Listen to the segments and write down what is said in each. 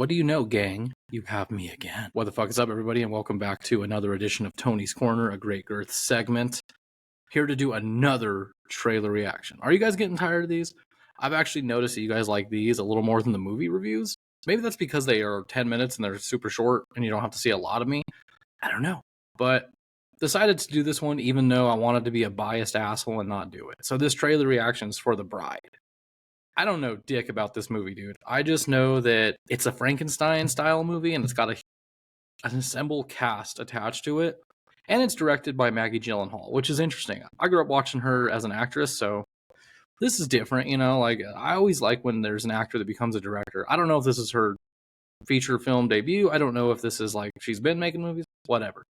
What do you know, gang? You have me again. What the fuck is up, everybody, and welcome back to another edition of Tony's Corner, a Great Girth segment. Here to do another trailer reaction. Are you guys getting tired of these? I've actually noticed that you guys like these a little more than the movie reviews. Maybe that's because they are 10 minutes and they're super short and you don't have to see a lot of me. I don't know. But decided to do this one even though I wanted to be a biased asshole and not do it. So this trailer reaction is for The Bride. I don't know dick about this movie, dude. I just know that it's a Frankenstein style movie and it's got an ensemble cast attached to it. And it's directed by Maggie Gyllenhaal, which is interesting. I grew up watching her as an actress, so this is different, you know? Like, I always like when there's an actor that becomes a director. I don't know if this is her feature film debut. I don't know if this is like she's been making movies, whatever.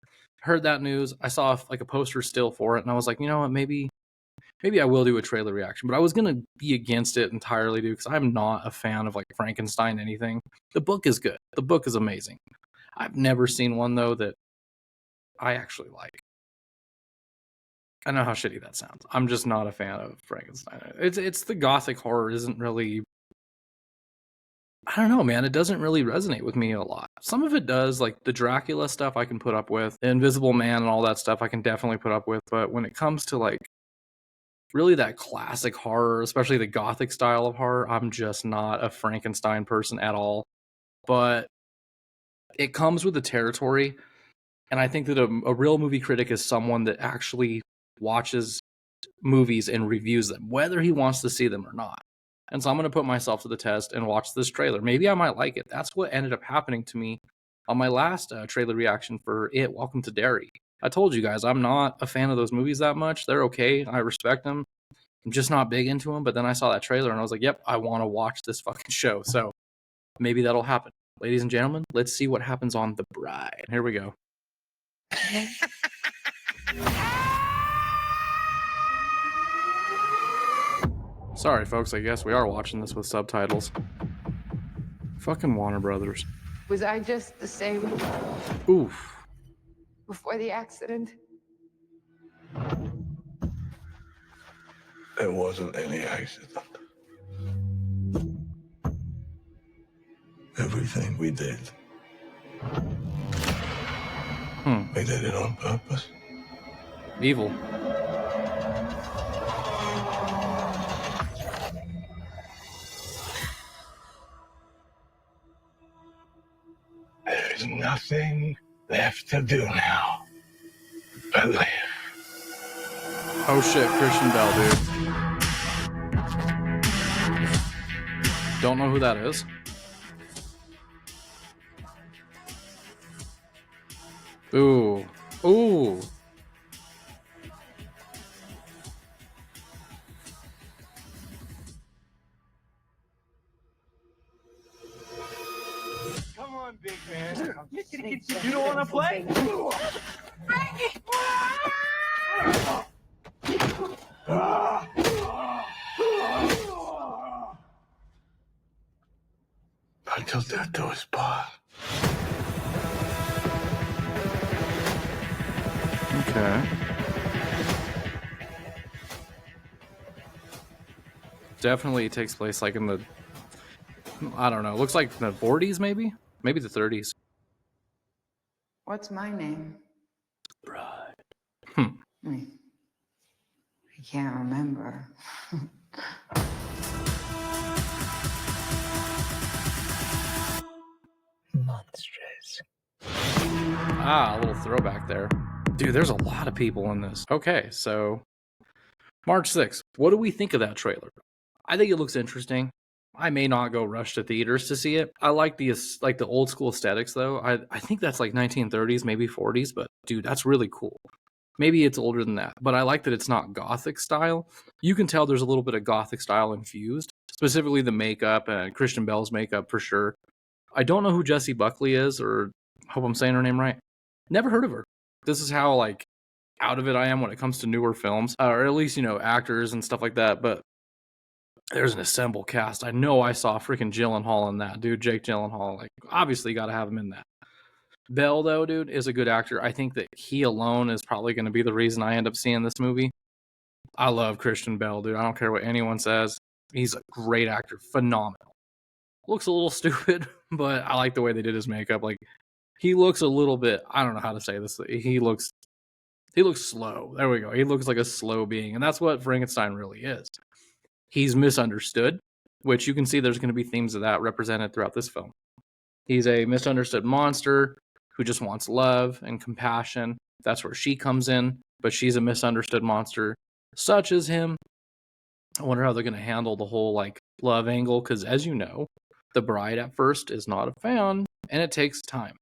Heard that news. I saw like a poster still for it, and I was like, you know what, maybe I will do a trailer reaction, but I was going to be against it entirely, dude, because I'm not a fan of like Frankenstein anything. The book is good. The book is amazing. I've never seen one, though, that I actually like. I know how shitty that sounds. I'm just not a fan of Frankenstein. It's the gothic horror isn't really... I don't know, man. It doesn't really resonate with me a lot. Some of it does, like the Dracula stuff I can put up with. The Invisible Man and all that stuff I can definitely put up with. But when it comes to like really that classic horror, especially the gothic style of horror, I'm just not a Frankenstein person at all. But it comes with the territory, and I think that a real movie critic is someone that actually watches movies and reviews them, whether he wants to see them or not. And so I'm going to put myself to the test and watch this trailer. Maybe I might like it. That's what ended up happening to me on my last trailer reaction for It, Welcome to Derry. I told you guys, I'm not a fan of those movies that much. They're okay. I respect them. I'm just not big into them. But then I saw that trailer and I was like, yep, I want to watch this fucking show. So maybe that'll happen. Ladies and gentlemen, let's see what happens on The Bride. Here we go. Sorry, folks. I guess we are watching this with subtitles. Fucking Warner Brothers. Was I just the same Oof. before the accident? There wasn't any accident. Everything we did, we did it on purpose. Evil. There's nothing left to do now but live. Oh shit, Christian Bell, dude. Don't know who that is. Ooh. Ooh. Come on, big man. You don't want to play? Until death do us part. Okay. Definitely takes place like in the... I don't know. Looks like the 40s, maybe? Maybe the 30s. What's my name? Bride. I can't remember. Monstrous. Ah, a little throwback there. Dude, there's a lot of people in this. Okay, so March 6th. What do we think of that trailer? I think it looks interesting. I may not go rush to theaters to see it. I like the old school aesthetics though. I think that's like 1930s, maybe 40s, but dude, that's really cool. Maybe it's older than that, but I like that it's not gothic style. You can tell there's a little bit of gothic style infused, specifically the makeup and Christian Bell's makeup for sure. I don't know who Jessie Buckley is, or hope I'm saying her name right. Never heard of her. This is how like out of it I am when it comes to newer films, or at least, you know, actors and stuff like that. But there's an assemble cast. I know I saw freaking Gyllenhaal in that, dude. Jake Gyllenhaal, like, obviously got to have him in that. Bell, though, dude, is a good actor. I think that he alone is probably going to be the reason I end up seeing this movie. I love Christian Bell, dude. I don't care what anyone says. He's a great actor. Phenomenal. Looks a little stupid, but I like the way they did his makeup. Like, he looks a little bit, I don't know how to say this. He looks slow. There we go. He looks like a slow being, and that's what Frankenstein really is. He's misunderstood, which you can see there's going to be themes of that represented throughout this film. He's a misunderstood monster who just wants love and compassion. That's where she comes in, but she's a misunderstood monster, such as him. I wonder how they're going to handle the whole like love angle, because as you know, the bride at first is not a fan, and it takes time.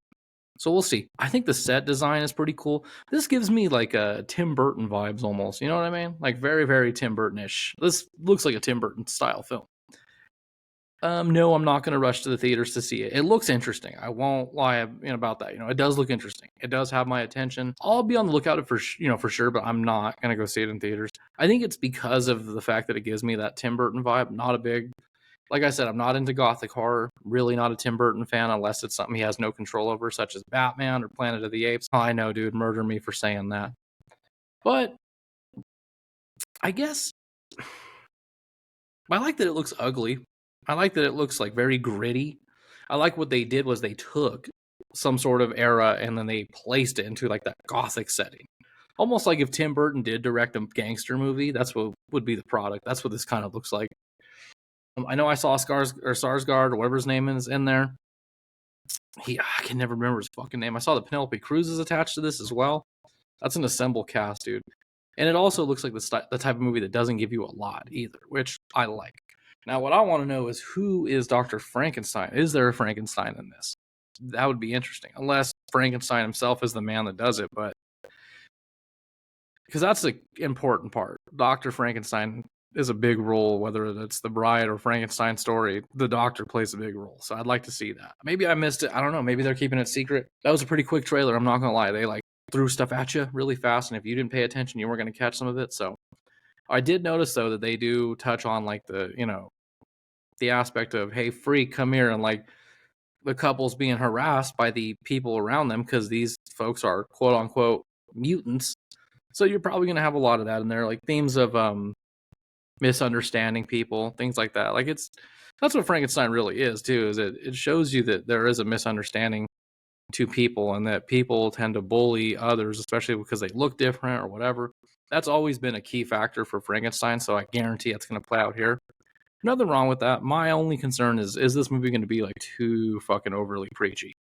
So we'll see. I think the set design is pretty cool. This gives me like a Tim Burton vibes almost. You know what I mean? Like very, very Tim Burton-ish. This looks like a Tim Burton style film. No, I'm not going to rush to the theaters to see it. It looks interesting. I won't lie about that. It does look interesting. It does have my attention. I'll be on the lookout for sure, but I'm not going to go see it in theaters. I think it's because of the fact that it gives me that Tim Burton vibe. Like I said, I'm not into gothic horror. Really not a Tim Burton fan unless it's something he has no control over, such as Batman or Planet of the Apes. Oh, I know, dude. Murder me for saying that. But I guess I like that it looks ugly. I like that it looks like very gritty. I like what they did was they took some sort of era and then they placed it into like that gothic setting. Almost like if Tim Burton did direct a gangster movie, that's what would be the product. That's what this kind of looks like. I know I saw Skarsgård or whatever his name is in there. I can never remember his fucking name. I saw the Penelope Cruz is attached to this as well. That's an ensemble cast, dude. And it also looks like the type of movie that doesn't give you a lot either, which I like. Now, what I want to know is who is Dr. Frankenstein? Is there a Frankenstein in this? That would be interesting, unless Frankenstein himself is the man that does it, but because that's the important part. Dr. Frankenstein is a big role, whether it's the bride or Frankenstein story. The doctor plays a big role, so I'd like to see that. Maybe I missed it. I don't know. Maybe they're keeping it secret. That was a pretty quick trailer. I'm not gonna lie. They like threw stuff at you really fast, and if you didn't pay attention, you weren't gonna catch some of it. So I did notice though that they do touch on like the aspect of, hey, freak, come here, and like the couple's being harassed by the people around them because these folks are quote unquote mutants. So you're probably gonna have a lot of that in there, like themes of misunderstanding people, things like that. Like that's what Frankenstein really is too, is it shows you that there is a misunderstanding to people and that people tend to bully others, especially because they look different or whatever. That's always been a key factor for Frankenstein, so I guarantee it's going to play out here. Nothing wrong with that. My only concern is this movie going to be like too fucking overly preachy?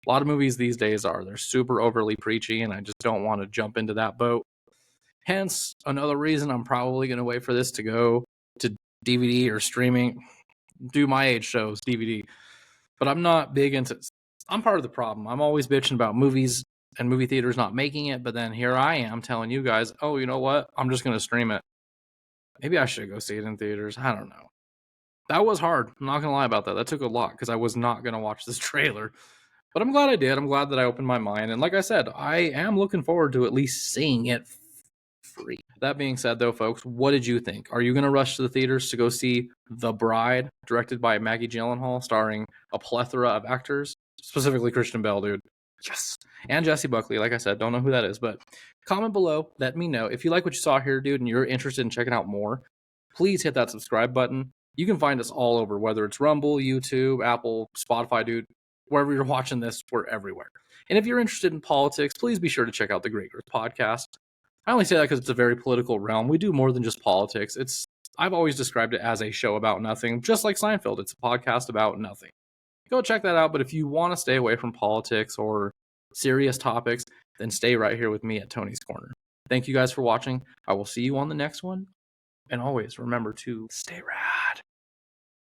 A lot of movies these days they're super overly preachy, and I just don't want to jump into that boat. Hence, another reason I'm probably going to wait for this to go to DVD or streaming. Do my age shows, DVD. But I'm not big into... I'm part of the problem. I'm always bitching about movies and movie theaters not making it, but then here I am telling you guys, oh, you know what? I'm just going to stream it. Maybe I should go see it in theaters. I don't know. That was hard. I'm not going to lie about that. That took a lot because I was not going to watch this trailer. But I'm glad I did. I'm glad that I opened my mind. And like I said, I am looking forward to at least seeing it free. That being said, though, folks, what did you think? Are you going to rush to the theaters to go see The Bride, directed by Maggie Gyllenhaal, starring a plethora of actors, specifically Christian Bale, dude? Yes. And Jessie Buckley, like I said, don't know who that is, but comment below, let me know. If you like what you saw here, dude, and you're interested in checking out more, please hit that subscribe button. You can find us all over, whether it's Rumble, YouTube, Apple, Spotify, dude. Wherever you're watching this, we're everywhere. And if you're interested in politics, please be sure to check out the Great Girth podcast. I only say that because it's a very political realm. We do more than just politics. I've always described it as a show about nothing, just like Seinfeld. It's a podcast about nothing. Go check that out. But if you want to stay away from politics or serious topics, then stay right here with me at Tony's Corner. Thank you guys for watching. I will see you on the next one. And always remember to stay rad.